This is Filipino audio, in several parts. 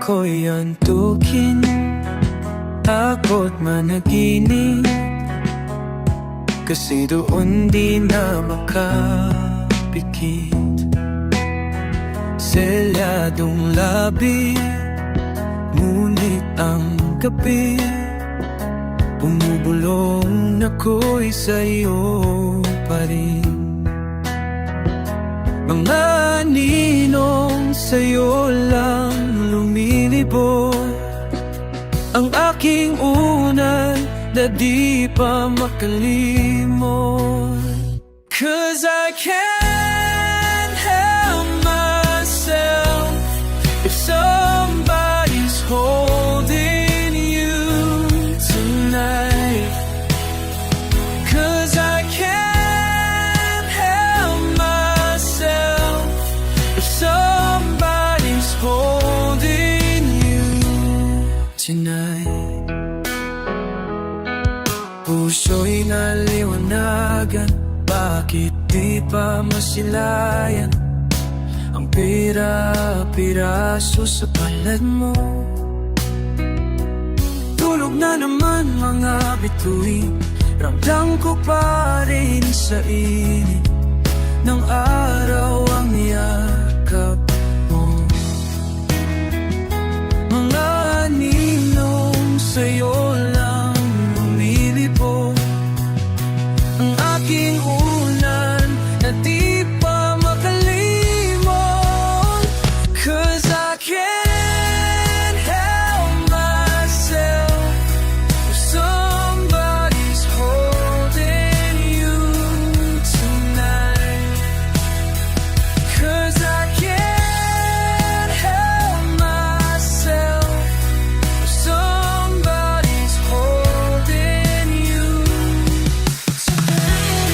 ako'y antukin, ako't managinip, kasi doon di na makapikit. Selyadong labi, ngunit ang gabi, bumubulong ako'y sa'yo pa rin. Mga ninong sa'yo lang lumilibot, ang aking unan na di pa makalimot. 'Cause I can't help myself if somebody's holding you tonight. 'Cause I can't help myself if somebody's holding you tonight. Puso'y naliwanagan, bakit di pa masilayan ang pira-piraso sa palad mo? Tulog na naman mga bituin, ramdam ko pa rin sa init ng araw ang yakap mo. Mga ninong sa'yo lang lumilipot, ang aking unan na di pa makalimot. 'Cause I can't help myself if somebody's holding you tonight. 'Cause I can't help myself if somebody's holding you tonight.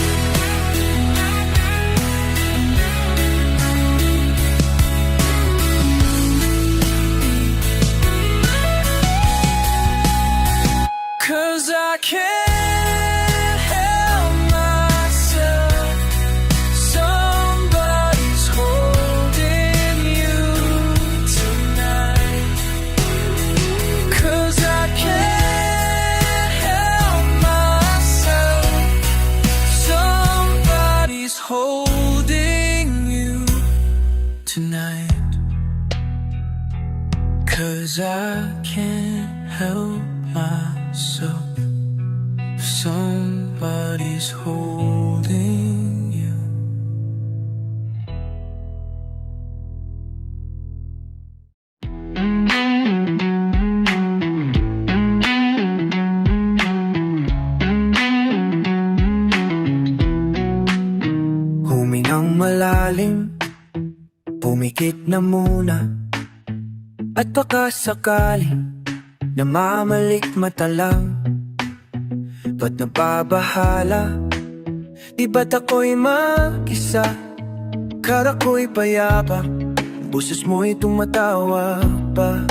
'Cause I can't help myself, somebody's holding you tonight. 'Cause I can't help myself, somebody's holding you tonight. 'Cause I can't help myself, somebody's holding you. Humingang malalim, pumikit na muna, at baka sakaling namamalik mata lang. Ba't nababahala? Di ba't ako'y mag-isa? Kara ko'y payapa, boses mo'y tumatawa pa.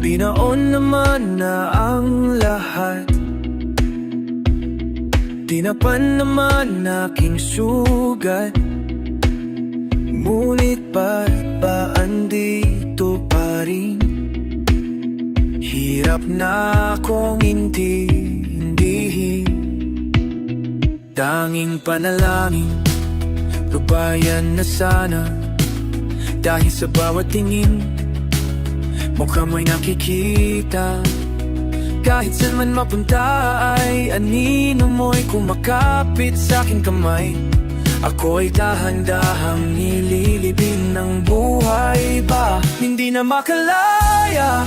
Binaon naman na ang lahat, tinapan naman aking sugat. Ngunit ba andito pa rin? Hirap na akong intindihin. Tanging panalangin, lubayan na sana, dahil sa bawat tingin, mukha mo'y nakikita. Kahit saan man mapunta ay anino mo'y kumakapit sa aking kamay. Ako'y dahan-dahang nililibin ng buhay ba? Hindi na makalaya,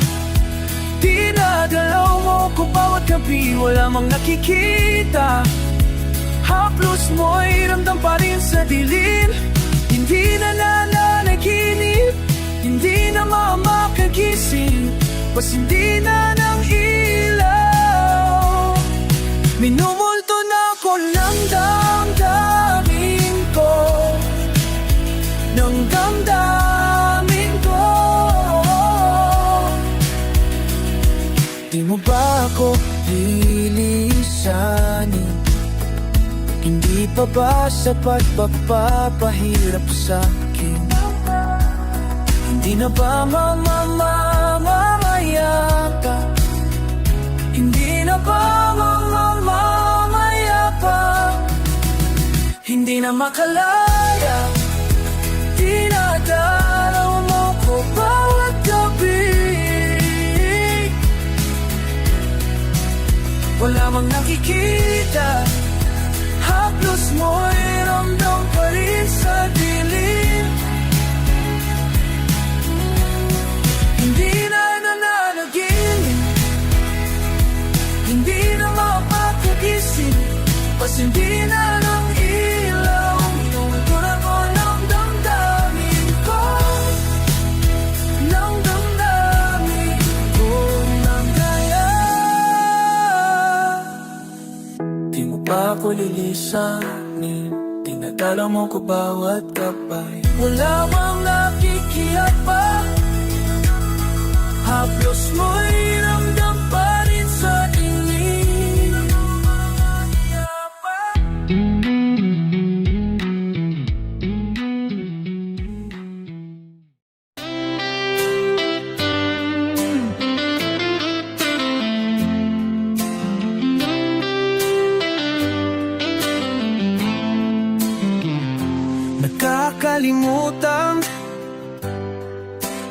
dinadalaw mo ko bawat gabi, wala mang nakikita. Haplos mo'y ramdam pa rin sa dilim, hindi na nananaginip, hindi na makagising, pas hindi na ng ilaw. Minumulto na ako ng damdamin ko, ng damdamin ko. Di mo ba ako lilisanin? Hindi pa ba sapat pagpapahirap sa'kin? Hindi na ba mamamayakap? Hindi na ba mamamayakap? Hindi na makalaya, dinadalaw mo ko bawat gabi. Wala mang nakikita, haplos mo'y ramdam pa rin sa dilim. Hindi na nananaginip, hindi na mapapagising, pas hindi na ng ilaw, tungturan mo ng damdamin ko, ng damdamin ko ng kaya. Di mo pa ako lilisanin, tinatala mo ko bawat kapay. Wala mang nakikiyapa, haplos mo'y ramdam pa rin sa tingin. Nakakalimutan,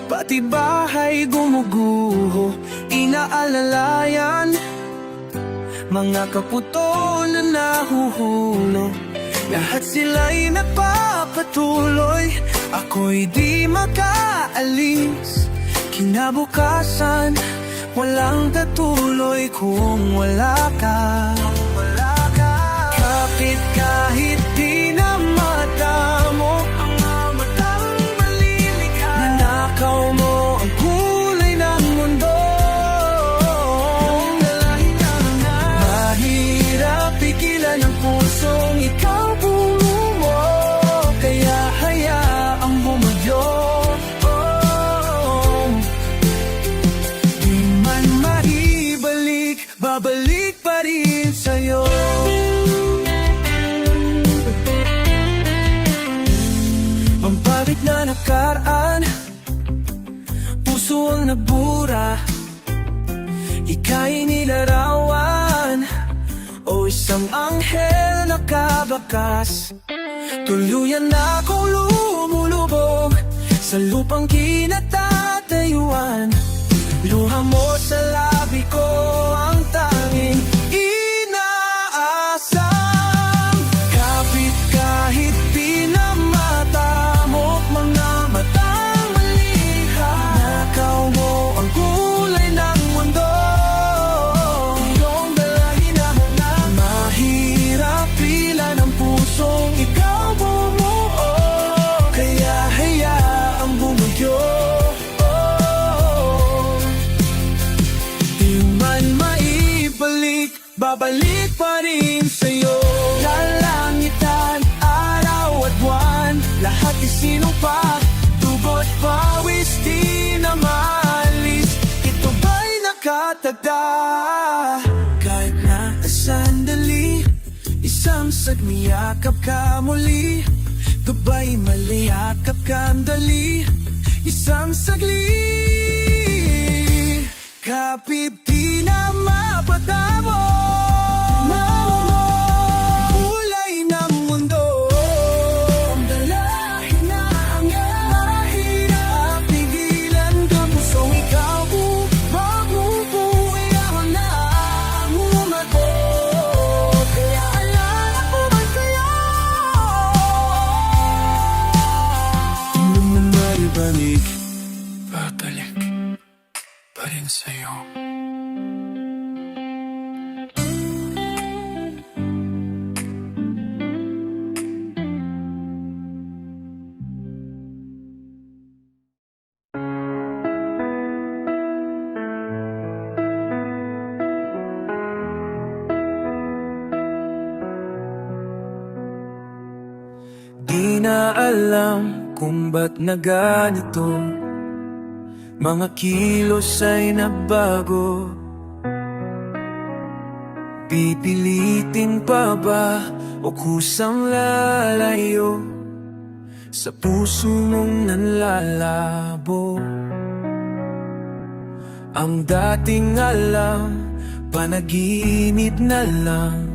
pati bahay gumuguho, inaalalayan, mga kaputo na nahuhulog, lahat sila'y nagpapatuloy, ako'y di makaalis. Kinabukasan, walang katuloy kung wala ka. Kapit kahit di na madamo ang matang malilikha, nanakaw mo ang kulay ng mundo. Mahirap pigilan ang pusong ikaw bumumo, kaya hayaang bumagyo. Di man maibalik, babalik pa rin sa'yo. Pampabit na nakaraan, puso ang nagbura, ika'y nilarawan, o isang anghel na kabakas. Tuluyan na akong lumulubog sa lupang kinatatayuan, luha mo sa labi ko ang tanging inaasam. Kapit kahit di na matamok, mga matang maliha, nakaw mo ang kulay ng mundo. Iyong dalahin na mahirap pila ng pusong ikaw bumuo, kaya hayaang bumagyo. Di man maibalik, babalik pa rin sa'yo. Lalangitan, araw at buwan, lahat isinumpa, dugo't pawis di na maalis. Ito ba'y nakatagda? Kahit na sandali, isang sagmiyakap ka muli. Ito ba'y maliyakap kang dali, isang sagli. Kapit di na mapatamo, kulay ng mundo. Ang dalahin na hanggang mahirap pigilan ka, pusong ikaw mabubuhay ako na umago. Kaya alala ko ba kaya? Tingnan mo maribalik, babalik pa rin sa'yo. Di na alam kung ba't na ganito, mga kilos ay nagbago. Pipilitin pa ba o kusang lalayo? sa puso mong nanlalabo. Ang dating alam, panaginip na lang,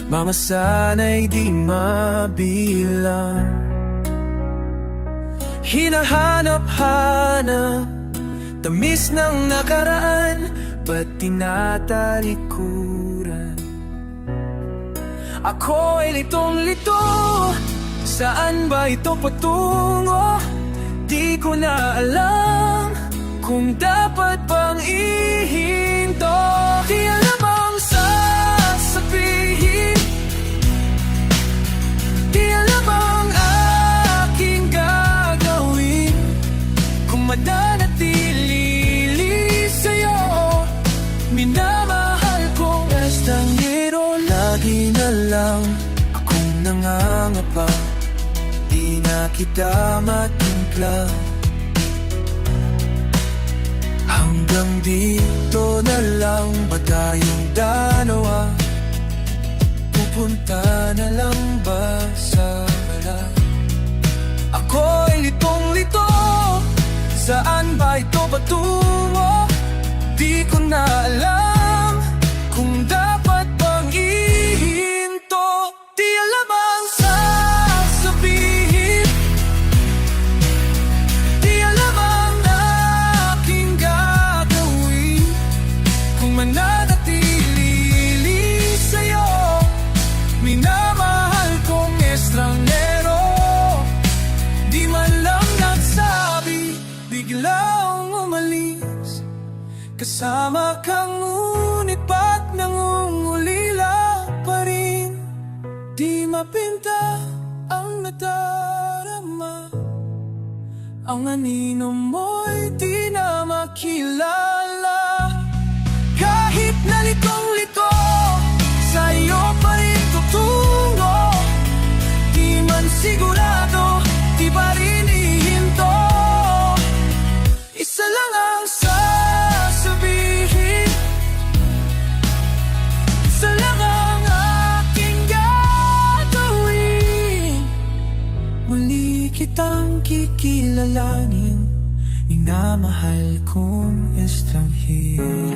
mga sana'y di mabilang. Hinahanap-hanap, tamis ng nakaraan, ba't tinatalikuran? Ako'y litong-lito, saan ba ito patungo? Di ko na alam kung dapat bang ihinto. Di alam ang sasabihin, di alam ang aking gagawin kung mananatili sa'yo. Minamahal kong estanghero, lagi na lang akong nangangapa, di na kita matimpla. Hanggang dito na lang ba tayong dalawa? Pupunta na lang ba sa wala? Ako'y litong-lito, saan ba ito patungo? Di ko na alam kung dapat bang ihinto. Di alam ang sasabihin, di alam ang aking gagawin kung mananatili sa'yo. Minamahal kong estrangero, di man lang nagsabi, biglang umalis. Kasama kang ngunit ba't nangungulila pa rin? Di mapinta ang nadarama, ang anino mo'y di na makilala. Kahit na litong-lito, sa'yo pa rin tutungo. Di man sigurado, di pa rin ihinto. Isa lang ang sasabihin, isa lang ang aking gagawin. Muli kitang kikilalanin, minamahal kong estanghero.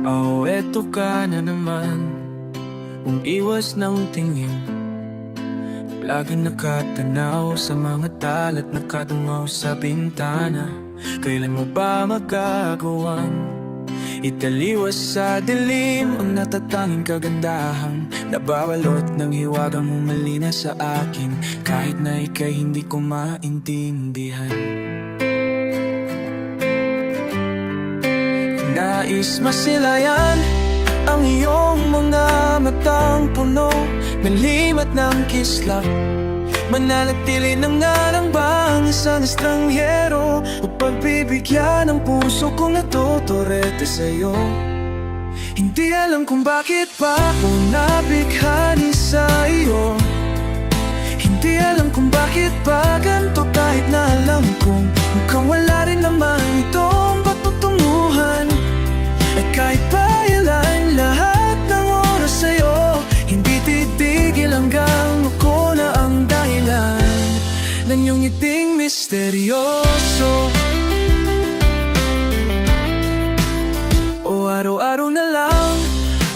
Oh, eto ka na naman, umiwas ng tingin, laging nakatanaw sa mga talat, nakatungaw sa bintana. Kailan mo ba magagawang italiwas sa dilim ang natatanging kagandahan, nababalot ng hiwaga mong malina sa akin, kahit na ika'y hindi ko maintindihan. Nais masilayan ang iyong mga matang puno ng limat ng kislap, mananatili ng narambang isang estranghero, o pagbibigyan ng puso kong natuturete sa'yo. Hindi alam kung bakit pa ako nabighani sa iyo, hindi alam kung bakit pa ganito, kahit na alam kong mukhang wala rin naman itong patutunguhan. At kahit pa ilan lahat ng oras sa'yo, hindi titigil hanggang ako na ang dahilan ng iyong ngiting misteryoso. O araw-araw na lang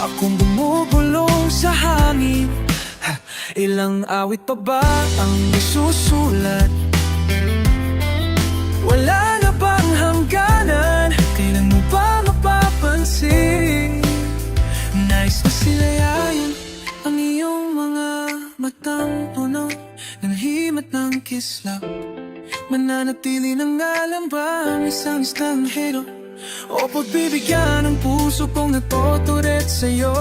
akong bumubulong sa hangin, ilang awit pa ba ang isusulat? Wala na bang hangganan? Kailan mo ba mapapansin? Nais ko silayan ang iyong mga matang puno ng himat ng kislap, mananatili ng alam ba ang isang estranghero, o pagbibigyan ng puso kong natuturet sa'yo.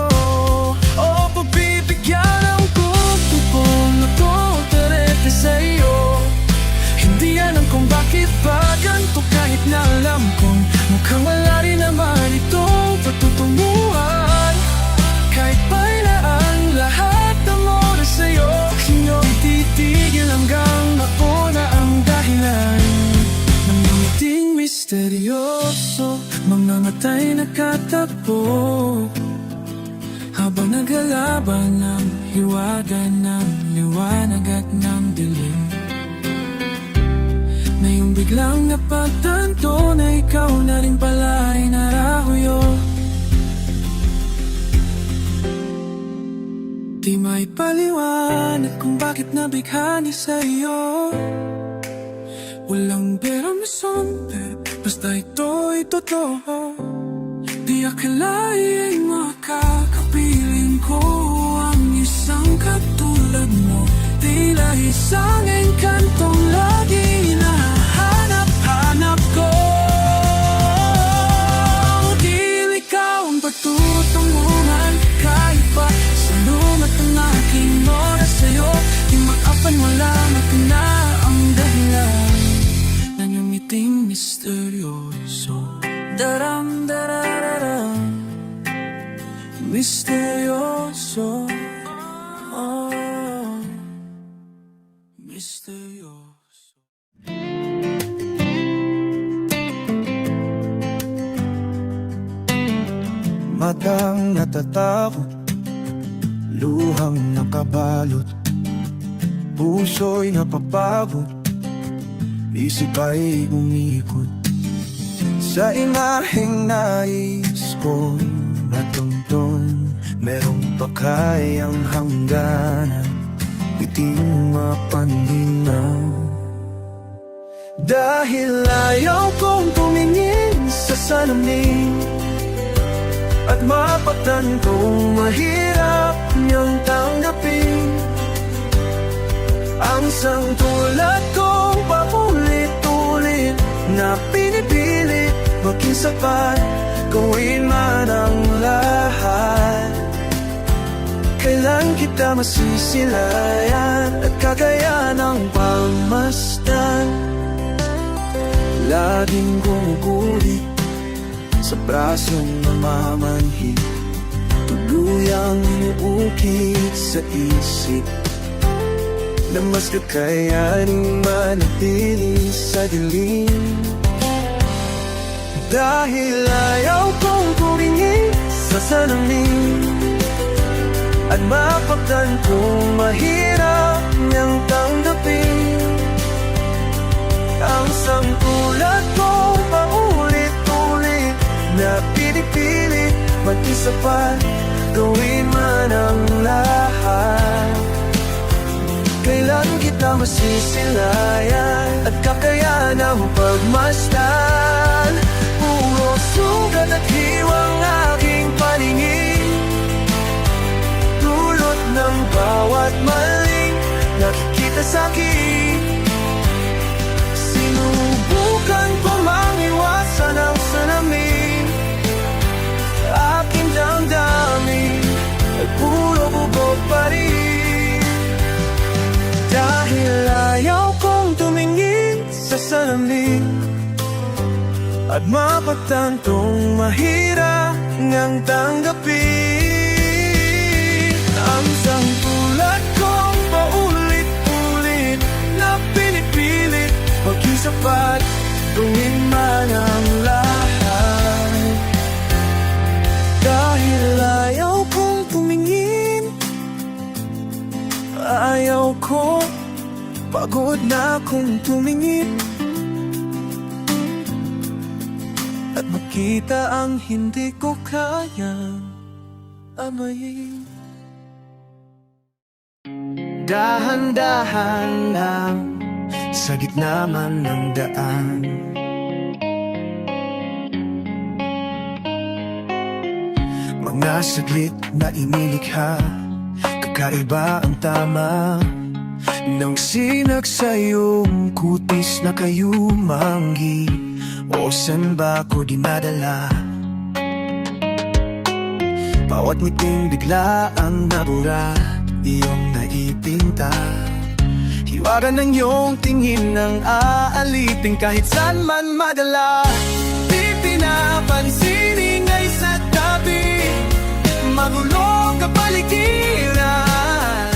O pagbibigyan ng puso kong natuturet sa'yo. Hindi alam kung bakit ba ganito, kahit na alam kong mukhang wala rin naman itong patutunguhan. Kahit pa ilaan nagkatagpo, habang naglalaban ng hiwaga ng liwanag at ng dilim. Na yung biglang napagtanto na ikaw na rin pala ay narahuyo. Di may paliwanag kung bakit nabighani sa'yo. Walang beramisyon, basta ito'y totoo. Di akalaing makakapiling ko ang isang katulad mo. Tila isang engkantong lagi hinahanap-hanap ko. Di ikaw ang pagtutunguhan, kahit pa salumat ang aking oras sa'yo. Di makapan wala na ang dahilan ng iyong ngiting misteryoso. Daram-darararam, misteryoso, oh, misteryoso. Matang natatakot, luhang nakabalot, puso'y napapagod, isip ay umikot. Sa imaheng nais ko'y natuntun, merong pakayang hangganan, biting mapanlinaw. Dahil ayaw kong tumingin sa salamin, at mapagtan kong mahirap niyang tanggapin. Ang sangtulad kong paulit-ulit na pinipilit maging sapat, gawin man ang lahat. Kailan kita masisilayan at kagaya ng pagmasdan? Laging gumugulit sa brasong namamanhid, tuluyang inuukit sa isip na mas kakayaning manatili sa dilim. Dahil ayaw kong tumingin sa salamin, at mapagtan kong mahirap niyang tanggapin. Ang sangtulad kong paulit-ulit na pinipilit maging sapat, gawin man ang lahat. Kailan kita masisilayan at kakayahan ng pagmasdan? Puro sugat at hiwang aking paningin, dulot ng bawat maling nakikita sa'kin. Sinubukan ko mang iwasan ang salamin, aking damdamin ay puro bubog pa rin. Dahil ayaw kong tumingin sa salamin, at mapagtantong mahirap ngang tanggapin. Ang sangtulad kong paulit-ulit na pinipilit maging sapat, gawin man ang lahat. Dahil ayaw kong tumingin, ayaw ko, pagod na akong tumingin, at makita ang hindi ko kayang amayin. Dahan-dahan lang sa gitna man ng daan, mga saglit na inilikha, kakaiba ang tama nang sinag sa iyong kutis na kayumanggi. O saan ba ko dinadala? Bawat ngiting bigla ang nabura, iyong naipinta. Hiwaga ng iyong tingin ng aaliting kahit saan man madala. Di pinapansin, ingay sa tabi, magulong kapaligiran.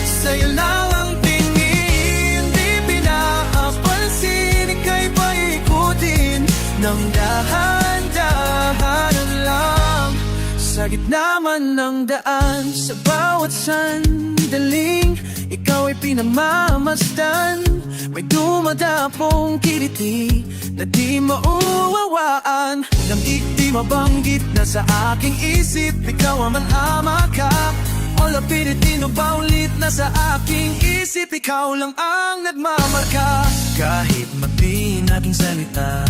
Sa'yo lang ang tingin, di pinapansin, ika'y paikutin ng dahan-dahan. Sa gitna man ng daan, sa bawat sandaling ikaw ay pinamamasdan. May dumadapong kiliti na di mauwawaan. Lamig di mabanggit na sa aking isip, ikaw ang malama ka. O lapilit di nabaulit na sa aking isip, ikaw lang ang nagmamarka. Kahit mati naging salita,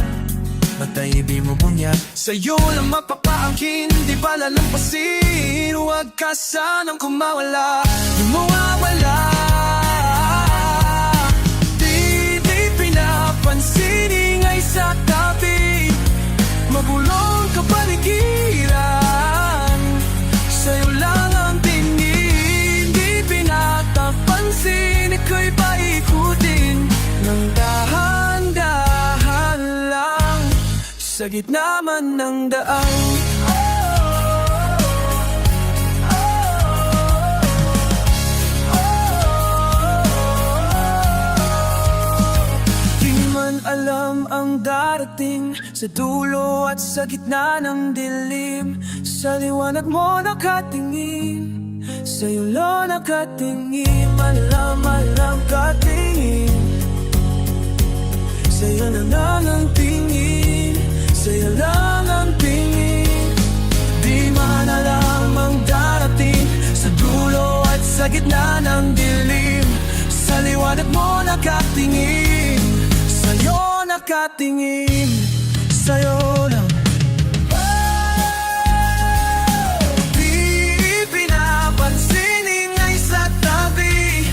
matayibig mo bunyag, sa'yo lang mapapaangkin, di ba lalampasin. Huwag ka sanang kumawala, di mawawala. Di pinapansin, ingay sa tabi, magulong kapaligiran. Sa'yo lang ang tingin, di pinatapansin, ika'y paikutin ng dahan-dahan lang. Sa gitna man ng daan, di man alam ang darating sa dulo at sa gitna ng dilim. Sa liwanag mo nakatingin, sa'yo lang nakatingin. Alam katingin, sa'yo na lang ang tingin, sa'yo lang ang tingin. Di man alam ang darating sa dulo at sa gitna ng dilim. Sa liwanag mo nakatingin, sa'yo nakatingin, sa'yo lang. Di pinapansin, ingay sa tabi,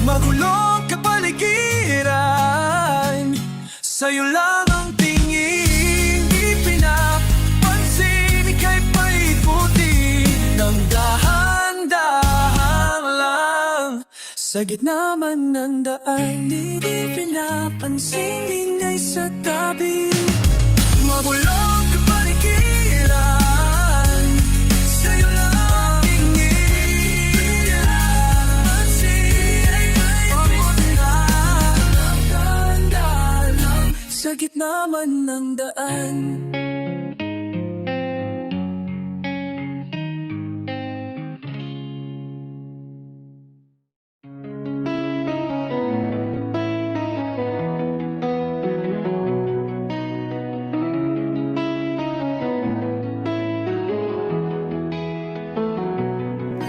magulong kapaligiran. Sa'yo lang ang tingin, di pinapansin, ika'y paikutin ng dahan-dahan lang. Sa gitna man ng daan, di pinapansin, ingay sa tabi, magulong kapaligiran. Sa'yo lang ang tingin, pansin, ika'y paikutin ng dahan-dahan lang. Sa gitna man ng daan.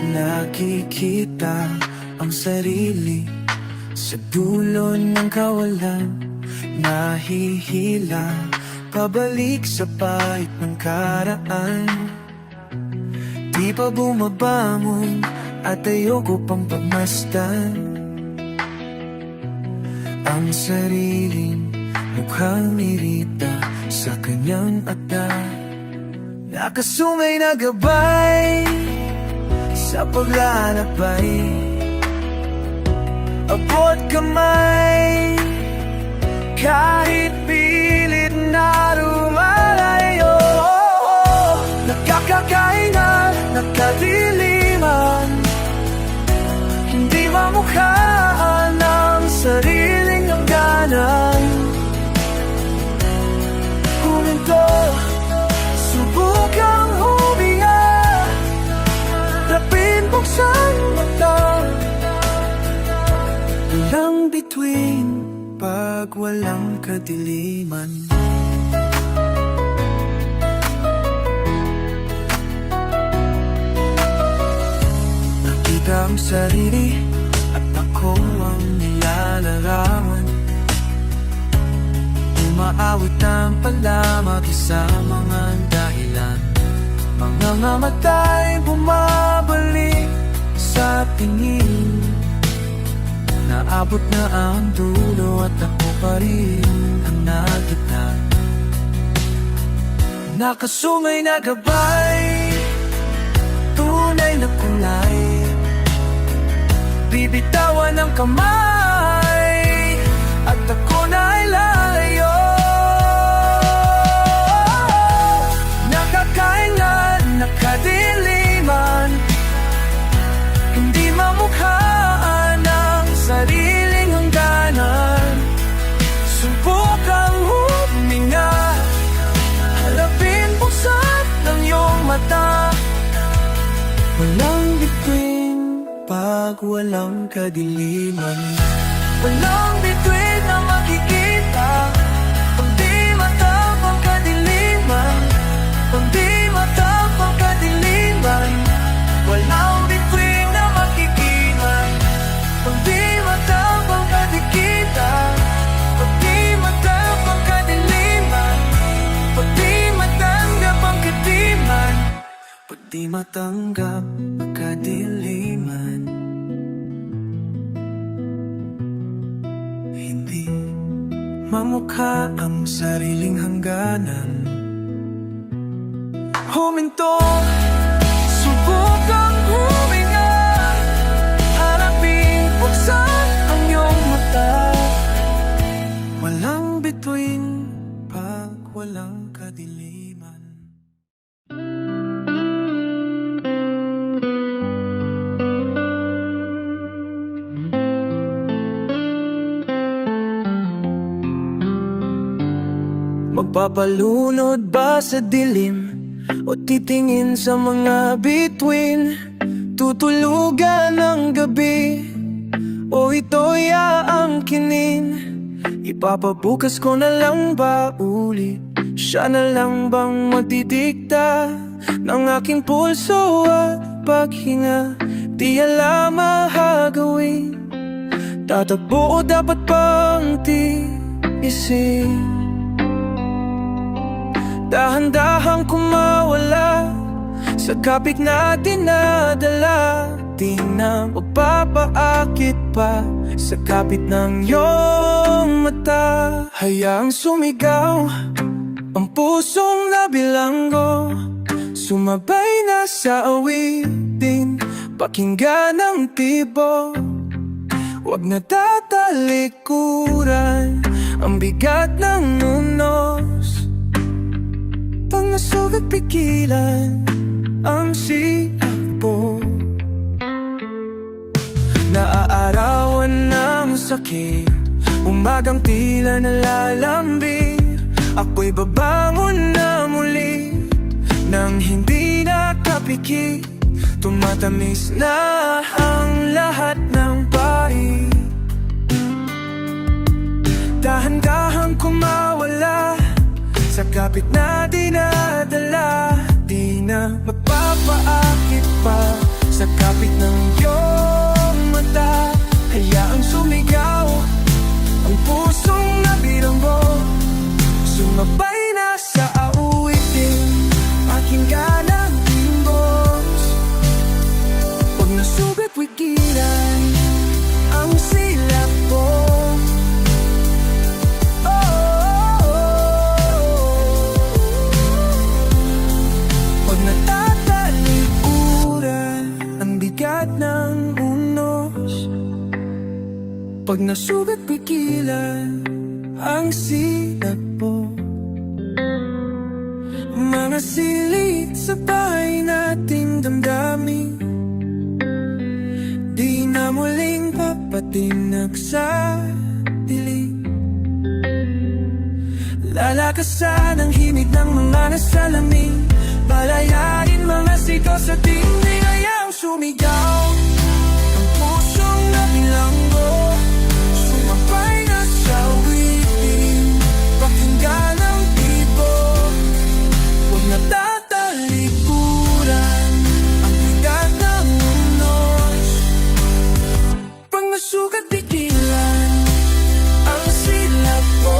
Nakikita ang sarili sa dulo ng kawalan, nahihila pabalik sa pahit ng karaan. Di pa bumabangon at ayoko pang pagmasdan ang sariling mukhang nirita sa kanyang mata. Nakasumay na gabay sa paglalakbay, abot kamay, kahit pilit na lumalayo. Nakakakahinga, nakadiliman, hindi mamukhaan ang sariling hangganan. Huminto, subukang huminga, rapin buksan mata, walang between pag walang kadiliman. Nakita ang sarili at ako ang nilalarawan, umaawit ang palamak sa mga dahilan. Mga mamatay bumabalik sa tingin, naabot na ang dulo at ako pa rin ang nakita. Nakasungay na gabay, tunay na kulay, bibitawan ang kamay at ako na ay lalayo. Nakakaingan, nakadiliman, hindi mamukhaan ang sariling hangganan. Subukang huminga, harapin buksan ng iyong mata, Walang bituin pag walang kadiliman. Walang bituin na makikita pag di matapang kadiliman. Pag di matapang kadiliman. Walang bituin na makikita pag di matapang kadikita. Pag di matapang kadiliman. Pag di matanggap ang kadiman. Pag di matanggap ang kadiliman. Hindi mamukha ang sariling hangganan. Huminto, subukang huminga. Harapin, buksan ang iyong mata. Walang bituin pag walang kadiliman. Magpapalunod ba sa dilim o titingin sa mga bituin? Tutulugan ng gabi o ito'y aangkinin? Ipapabukas ko na lang ba ulit? Siya na lang bang magdidikta ng aking pulso at paghinga? Di alam mahagawin. Tatakbo o dapat pang tiisin? Dahan-dahang kumawala sa kapit na dinadala. Di na magpapaakit pa sa kapit ng iyong mata. Hayaang sumigaw ang pusong nabilanggo. Sumabay na sa awitin, pakinggan ang tibo. Huwag na tatalikuran ang bigat ng unos. Pag nasugat pigilan ang siakbo. Naaarawan ng sakit, umagang tila nalalambing. Ako'y babangon na muli nang hindi nakapikit. Tumatamis na ang lahat ng pait. Dahan-dahang kumawala sa kapit na dinadala. Di na magpapaakit pa sa kapit ng iyong mata. Hayaang sumigaw ang pusong nabiranggo. Sumabay na sa awitin, pakinggan ang timbos. Huwag na sugat wikiran ang silap ko. Ng unos, pag nasugat pigilan ang silakbo. Mga silid sa bahay nating damdamin, di na muling papatinag sa dilim. Lalakasan ang himig ng mga nasalamin, palayain mga sigaw sa dingding. Hayaang sumigaw ang pusong nabilanggo. Sumabay na sa awitin, pakinggan ang tibo. Huwag na tatalikuran ang bigat ng unos. Pag nasugat pigilan ang silap mo.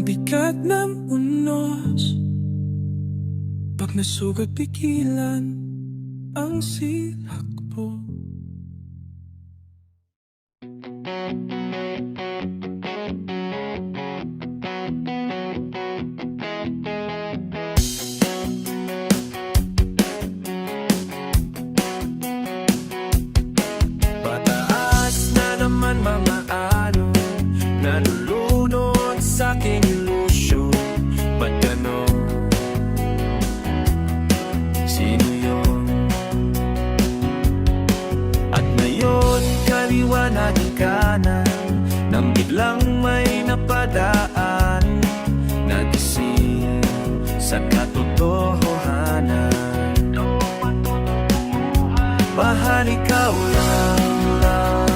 Bigat ng unos, pag nasugat pigilan ang silakbo. Pataas na naman mga araw, nalulunod sa'king ilusyon. Ba't ganon? Sino yun? sa katotohanan. Mahal, ikaw lang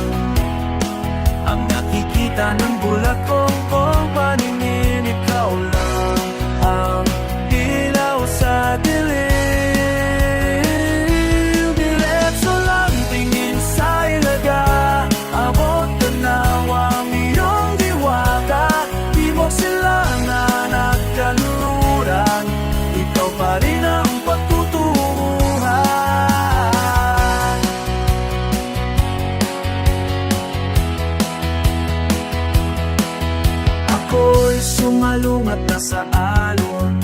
ang nakikita ng bulakong kong paningin. Ikaw lang ang ilaw sa dilim. Diretso lang tingin sa ilaga, abot tanaw ang iyong diwata. Di mo sila na nagkaluran, ikaw pa rin ang patutunguhan. Ako'y sumalungat na sa alon,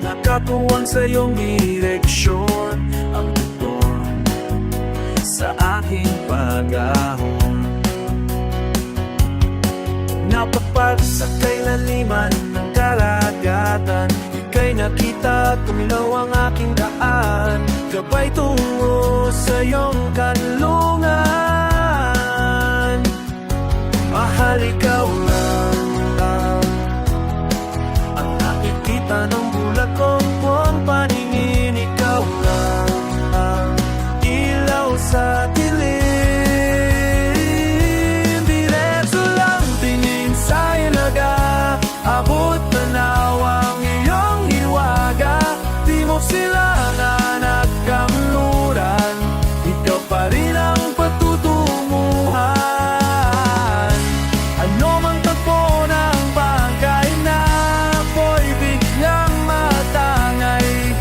nakatuwang sa iyong direksyon. Ang tugon sa aking pag-ahon, napapag sa kailaliman ng karagatan. Ika'y nakita, tumilaw ang aking daan, gabay tungo sa iyong kanlungan. Mahal, ikaw lang ang nakikita ng bulakong kong paningin. Ikaw lang ang ilaw sa dilim. Diretso lang tingin sa ilaga, abot tanaw ang iyong hiwaga. Di mo sila na nagkamluran, ikaw pa rin ang patutunguhan. Ano mang tagpo ng bagay na ako'y biglang matangay,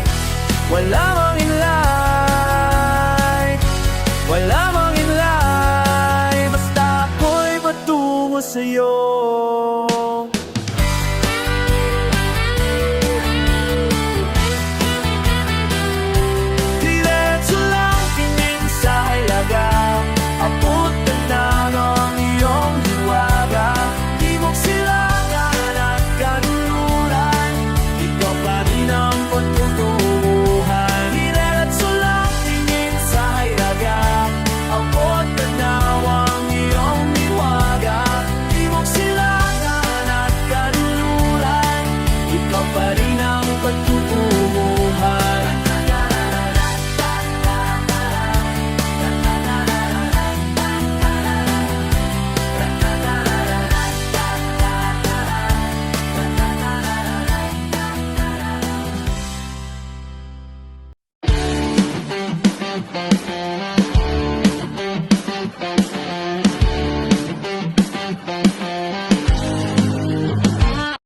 wala mang inlay, wala mang inlay, basta ako'y patungo sa'yo.